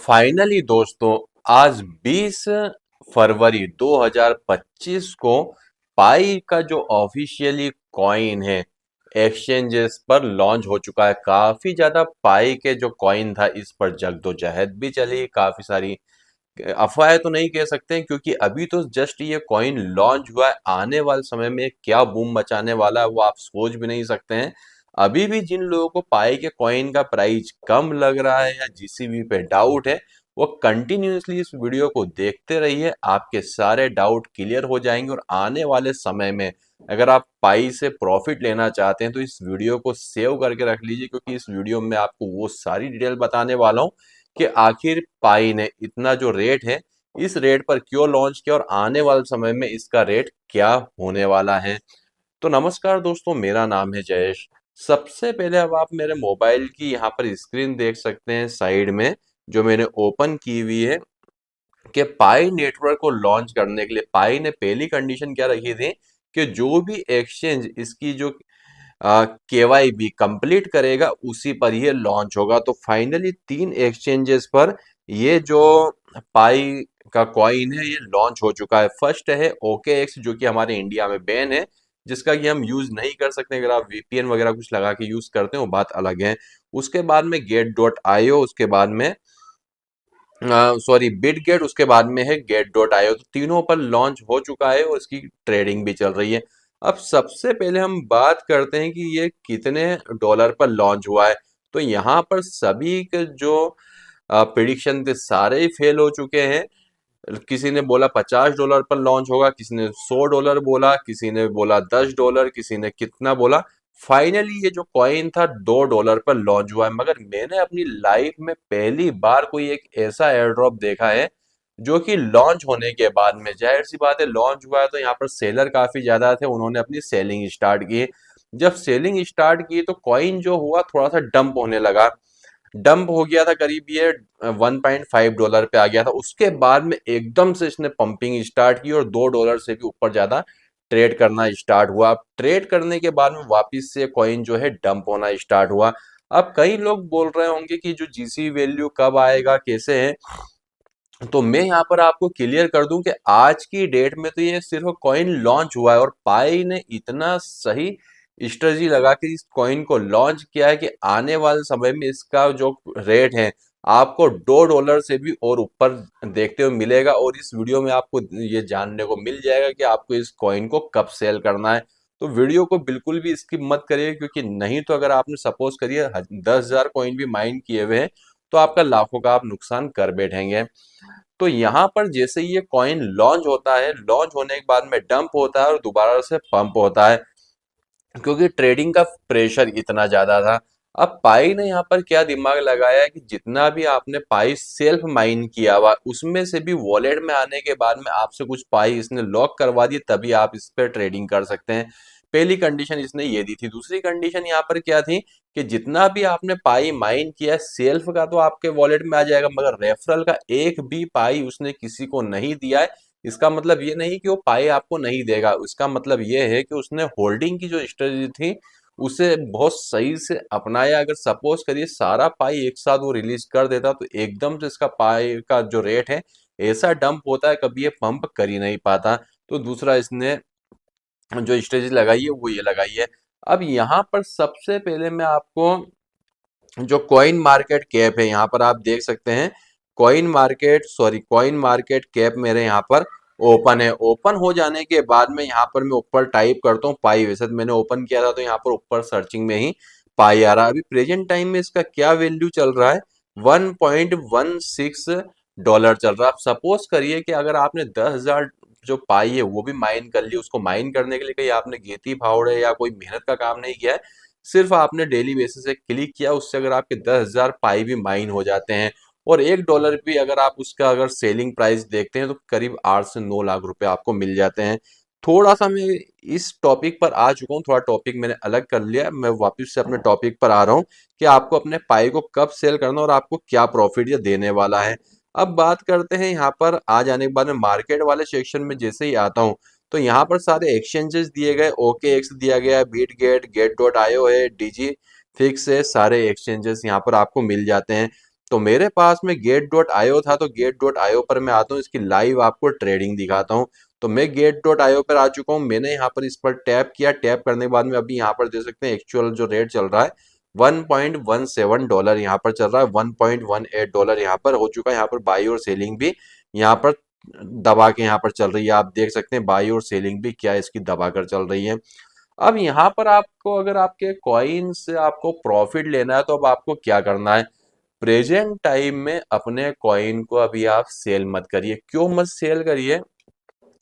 Finally दोस्तों, आज 20 फरवरी 2025 को पाई का जो ऑफिशियली कॉइन है एक्सचेंजेस पर लॉन्च हो चुका है। काफी ज्यादा पाई के जो कॉइन था इस पर जगदोजहद भी चली, काफी सारी अफवाहें तो नहीं कह सकते हैं क्योंकि अभी तो जस्ट ये कॉइन लॉन्च हुआ है। आने वाले समय में क्या बूम मचाने वाला है वो आप सोच भी नहीं सकते हैं। अभी भी जिन लोगों को पाई के कॉइन का प्राइस कम लग रहा है या जीसीबी पे डाउट है, वो कंटिन्यूअसली इस वीडियो को देखते रहिए, आपके सारे डाउट क्लियर हो जाएंगे। और आने वाले समय में अगर आप पाई से प्रॉफिट लेना चाहते हैं तो इस वीडियो को सेव करके रख लीजिए, क्योंकि इस वीडियो में आपको वो सारी डिटेल बताने वाला हूँ कि आखिर पाई ने इतना जो रेट है इस रेट पर क्यों लॉन्च किया और आने वाले समय में इसका रेट क्या होने वाला है। तो नमस्कार दोस्तों, मेरा नाम है जयेश। सबसे पहले अब आप मेरे मोबाइल की यहाँ पर स्क्रीन देख सकते हैं साइड में, जो मैंने ओपन की हुई है कि पाई नेटवर्क को लॉन्च करने के लिए पाई ने पहली कंडीशन क्या रखी थी कि जो भी एक्सचेंज इसकी जो केवाईबी कंप्लीट करेगा उसी पर ये लॉन्च होगा। तो फाइनली 3 एक्सचेंजेस पर ये जो पाई का कॉइन है ये लॉन्च हो चुका है। फर्स्ट है OKX, जो कि हमारे इंडिया में बैन है, जिसका कि हम यूज नहीं कर सकते। अगर आप वीपीएन वगैरह कुछ लगा के यूज करते हैं वो बात अलग है। उसके बाद में गेट.io, उसके बाद में सॉरी बिटगेट, उसके बाद में है गेट.io। तो तीनों पर लॉन्च हो चुका है और इसकी ट्रेडिंग भी चल रही है। अब सबसे पहले हम बात करते हैं कि ये कितने डॉलर पर लॉन्च हुआ है। तो यहाँ पर सभी के जो प्रिडिक्शन थे सारे ही फेल हो चुके हैं। किसी ने बोला $50 पर लॉन्च होगा, किसी ने $100 बोला, किसी ने बोला $10, किसी ने कितना बोला। फाइनली ये जो कॉइन था $2 पर लॉन्च हुआ है। मगर मैंने अपनी लाइफ में पहली बार कोई एक ऐसा एयर ड्रॉप देखा है जो कि लॉन्च होने के बाद में, जाहिर सी बात है लॉन्च हुआ है तो यहाँ पर सेलर काफी ज्यादा थे, उन्होंने अपनी सेलिंग स्टार्ट की। जब सेलिंग स्टार्ट की तो कॉइन जो हुआ थोड़ा सा डंप होने लगा। डंप हो गया था, करीब ये $1.5 पे आ गया था। उसके बाद में एकदम से इसने पंपिंग स्टार्ट की और $2 से भी ऊपर ज्यादा ट्रेड करना स्टार्ट हुआ। अब ट्रेड करने के बाद में वापस से कॉइन जो है डंप होना स्टार्ट हुआ। अब कई लोग बोल रहे होंगे कि जो जीसी वैल्यू कब आएगा, कैसे है, तो मैं यहाँ पर आपको क्लियर कर दूं कि आज की डेट में तो ये सिर्फ कॉइन लॉन्च हुआ है और पाई ने इतना सही स्ट्रेटजी लगा के इस कॉइन को लॉन्च किया है कि आने वाले समय में इसका जो रेट है आपको $2 से भी और ऊपर देखते हुए मिलेगा। और इस वीडियो में आपको ये जानने को मिल जाएगा कि आपको इस कॉइन को कब सेल करना है। तो वीडियो को बिल्कुल भी स्किप मत करिए, क्योंकि नहीं तो अगर आपने सपोज करिए 10,000 कॉइन भी माइन किए हुए हैं तो आपका लाखों का आप नुकसान कर बैठेंगे। तो यहाँ पर जैसे ही ये कॉइन लॉन्च होता है, लॉन्च होने के बाद में डंप होता है और दोबारा से पंप होता है, क्योंकि ट्रेडिंग का प्रेशर इतना ज्यादा था। अब पाई ने यहाँ पर क्या दिमाग लगाया है कि जितना भी आपने पाई सेल्फ माइन किया हुआ उसमें से भी वॉलेट में आने के बाद में आपसे कुछ पाई इसने लॉक करवा दी, तभी आप इस पर ट्रेडिंग कर सकते हैं। पहली कंडीशन इसने ये दी थी। दूसरी कंडीशन यहाँ पर क्या थी कि जितना भी आपने पाई माइन किया सेल्फ का तो आपके वॉलेट में आ जाएगा, मगर रेफरल का एक भी पाई उसने किसी को नहीं दिया है। इसका मतलब ये नहीं कि वो पाई आपको नहीं देगा, इसका मतलब ये है कि उसने होल्डिंग की जो स्ट्रेटजी थी उसे बहुत सही से अपनाया। अगर सपोज करिए सारा पाई एक साथ वो रिलीज कर देता तो एकदम से इसका पाई का जो रेट है ऐसा डंप होता है, कभी ये पंप कर ही नहीं पाता। तो दूसरा इसने जो स्ट्रेटजी लगाई है वो ये लगाई है। अब यहाँ पर सबसे पहले मैं आपको जो कॉइन मार्केट कैप है यहाँ पर आप देख सकते हैं, कॉइन मार्केट कैप मेरे यहाँ पर ओपन है। ओपन हो जाने के बाद में यहाँ पर मैं ऊपर टाइप करता हूँ पाई। वैसे तो मैंने ओपन किया था तो यहाँ पर ऊपर सर्चिंग में ही पाई आ रहा है। अभी प्रेजेंट टाइम में इसका क्या वैल्यू चल रहा है, $1.16 चल रहा है। आप सपोज करिए कि अगर आपने 10,000 जो पाई है वो भी माइन कर ली, उसको माइन करने के लिए कहीं आपने गेती फावड़े या कोई मेहनत का काम नहीं किया है, सिर्फ आपने डेली बेसिस से क्लिक किया, उससे अगर आपके 10,000 पाई भी माइन हो जाते हैं और $1 भी अगर आप उसका अगर सेलिंग प्राइस देखते हैं तो करीब 8 से 9 लाख रुपए आपको मिल जाते हैं। थोड़ा सा मैं इस टॉपिक पर आ चुका हूँ, थोड़ा टॉपिक मैंने अलग कर लिया, मैं वापस से अपने टॉपिक पर आ रहा हूँ कि आपको अपने पाई को कब सेल करना और आपको क्या प्रॉफिट ये देने वाला है। अब बात करते हैं यहाँ पर आ जाने के बाद में मार्केट वाले सेक्शन में जैसे ही आता हूँ तो यहाँ पर सारे एक्सचेंजेस दिए गए, OKX दिया गया है, बीटगेट, गेट.io है, डीजी फिक्स है, सारे एक्सचेंजेस यहाँ पर आपको मिल जाते हैं। तो मेरे पास में गेट.io था, तो गेट.io पर मैं आता हूँ, इसकी लाइव आपको ट्रेडिंग दिखाता हूँ। तो मैं गेट.io पर आ चुका हूँ, मैंने यहाँ पर इस पर टैप किया, टैप करने के बाद में अभी यहाँ पर देख सकते हैं एक्चुअल जो रेट चल रहा है $1.17 यहाँ पर चल रहा है, $1.18 यहाँ पर हो चुका है। यहाँ पर बाई और सेलिंग भी यहाँ पर दबा के यहाँ पर चल रही है, आप देख सकते हैं बाई और सेलिंग भी क्या इसकी दबा कर चल रही है। अब यहाँ पर आपको अगर आपके कॉइन से आपको प्रॉफिट लेना है तो अब आपको क्या करना है, प्रेजेंट टाइम में अपने कॉइन को अभी आप सेल मत करिए। क्यों मत सेल करिए?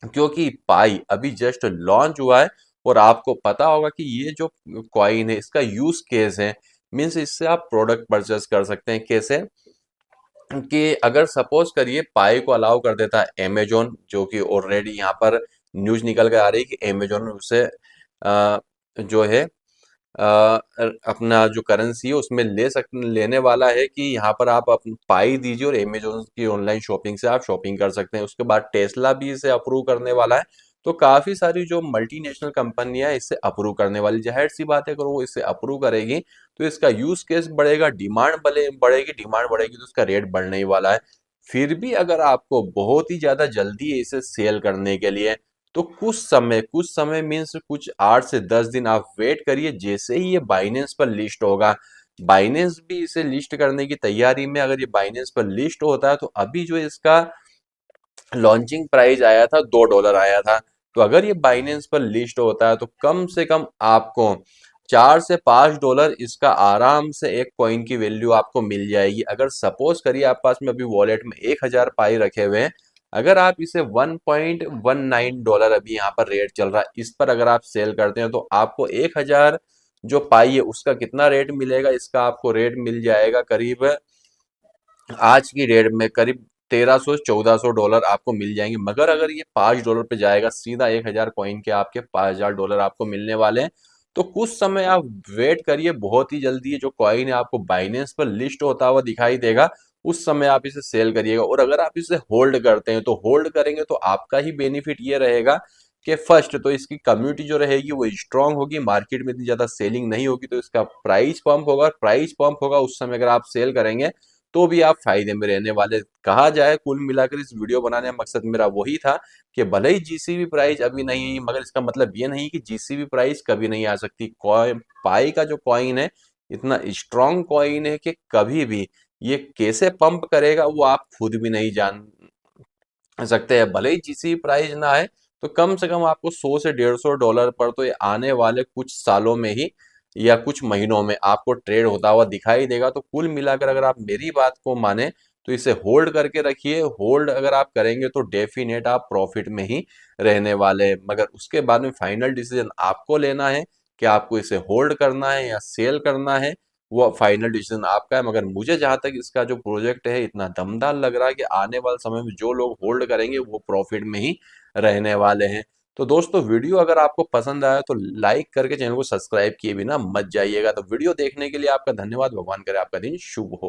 क्योंकि पाई अभी जस्ट लॉन्च हुआ है और आपको पता होगा कि ये जो कॉइन है इसका यूज केस है, मीन्स इससे आप प्रोडक्ट परचेस कर सकते हैं। कैसे? कि अगर सपोज करिए पाई को अलाउ कर देता है अमेजोन, जो कि ऑलरेडी यहाँ पर न्यूज निकल के आ रही है कि अमेजोन उसे जो है अपना जो करेंसी है उसमें लेने वाला है, कि यहाँ पर आप पाई दीजिए और अमेजोन की ऑनलाइन शॉपिंग से आप शॉपिंग कर सकते हैं। उसके बाद टेस्ला भी इसे अप्रूव करने वाला है। तो काफी सारी जो मल्टीनेशनल कंपनियां हैं इसे अप्रूव करने वाली, जाहिर सी बात है अगर वो इसे अप्रूव करेगी तो इसका यूज केस बढ़ेगा, डिमांड बढ़ेगी तो इसका रेट बढ़ने ही वाला है। फिर भी अगर आपको बहुत ही ज्यादा जल्दी है इसे सेल करने के लिए, तो कुछ समय मीन्स कुछ 8 से 10 दिन आप वेट करिए। जैसे ही ये बाइनेंस पर लिस्ट होगा, बाइनेंस भी इसे लिस्ट करने की तैयारी में, अगर ये बाइनेंस पर लिस्ट होता है तो अभी जो इसका लॉन्चिंग प्राइस आया था $2 आया था, तो अगर ये बाइनेंस पर लिस्ट होता है तो कम से कम आपको $4 से $5 इसका आराम से एक कॉइन की वैल्यू आपको मिल जाएगी। अगर सपोज करिए आप पास में अभी वॉलेट में 1000 पाई रखे हुए हैं, अगर आप इसे $1.19 अभी यहाँ पर रेट चल रहा है, इस पर अगर आप सेल करते हैं तो आपको 1000 जो पाई है उसका कितना रेट मिलेगा, इसका आपको रेट मिल जाएगा करीब आज की डेट में करीब $1300-1400 आपको मिल जाएंगे। मगर अगर ये $5 पे जाएगा, सीधा 1000 कॉइन के आपके $5000 आपको मिलने वाले हैं। तो कुछ समय आप वेट करिए, बहुत ही जल्दी ये जो कॉइन है आपको बाइनेंस पर लिस्ट होता हुआ दिखाई देगा, उस समय आप इसे सेल करिएगा। और अगर आप इसे होल्ड करते हैं तो होल्ड करेंगे तो आपका ही बेनिफिट ये रहेगा कि फर्स्ट तो इसकी कम्युनिटी जो रहेगी वो स्ट्रांग होगी, मार्केट में इतनी ज्यादा सेलिंग नहीं होगी तो इसका प्राइस पंप होगा, प्राइस पंप होगा उस समय अगर आप सेल करेंगे तो भी आप फायदे में रहने वाले। कहा जाए कुल मिलाकर इस वीडियो बनाने का मकसद मेरा वही था कि भले ही जीसीबी प्राइस अभी नहीं है, मगर इसका मतलब ये नहीं कि जीसीबी प्राइस कभी नहीं आ सकती। कॉइन पाई का जो कॉइन है इतना स्ट्रांग कॉइन है कि कभी भी ये कैसे पंप करेगा वो आप खुद भी नहीं जान सकते हैं। भले ही जीसीबी प्राइस ना आए तो कम से कम आपको 100 से $150 पर तो ये आने वाले कुछ सालों में ही या कुछ महीनों में आपको ट्रेड होता हुआ दिखाई देगा। तो कुल मिलाकर अगर आप मेरी बात को माने तो इसे होल्ड करके रखिए। होल्ड अगर आप करेंगे तो डेफिनेट आप प्रॉफिट में ही रहने वाले हैं, मगर उसके बाद में फाइनल डिसीजन आपको लेना है कि आपको इसे होल्ड करना है या सेल करना है, वो फाइनल डिसीजन आपका है। मगर मुझे जहां तक इसका जो प्रोजेक्ट है इतना दमदार लग रहा है कि आने वाले समय में जो लोग होल्ड करेंगे वो प्रॉफिट में ही रहने वाले हैं। तो दोस्तों वीडियो अगर आपको पसंद आया तो लाइक करके चैनल को सब्सक्राइब किए बिना मत जाइएगा। तो वीडियो देखने के लिए आपका धन्यवाद। भगवान करे आपका दिन शुभ हो।